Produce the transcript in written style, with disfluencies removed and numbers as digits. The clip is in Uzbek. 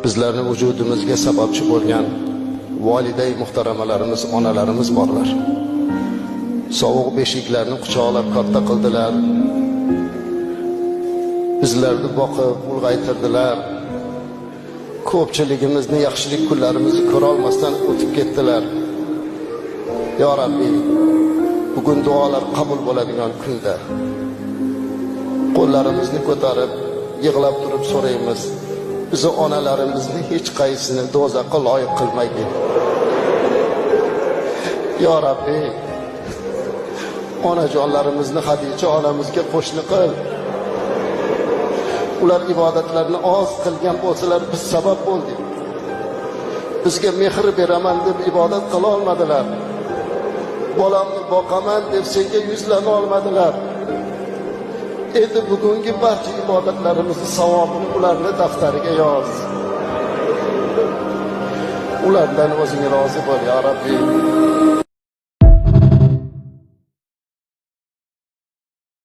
bizlarning vujudimizga sababchi bo'lgan voliday muhtaramalarimiz, onalarimiz borlar. Sovuq beshiklarni quchoqlab katta qildilar. Bizlarni boqib, ulg'aytirdilar. Ko'pchiligimizni yaxshilik kunlarimizni ko'ra olmasdan o'tib ketdilar. Ya Rabbi, bugun duolar qabul bo'ladigan kunda qo'llarimizni ko'tarib, yig'lab turib so'raymiz. Bizi onalarimizni hech qaysini do'zaxga loyiq qilmaygin. Ya Rabbi, onajonlarimizni Hadicha onamizga qo'shni qil. Ular ibodatlarni oz qilgan bo'lsalar, biz sabab bo'ldik. Bizga mehr beraman deb ibodat qila olmadilar. Bolamni boqaman deb senga yuzlana olmadilar. Endi bugungi barcha ibodatlarimizni savobini ularni daftariga yoz. Ulardan o'zing rozi bo'l, ya Rabbi.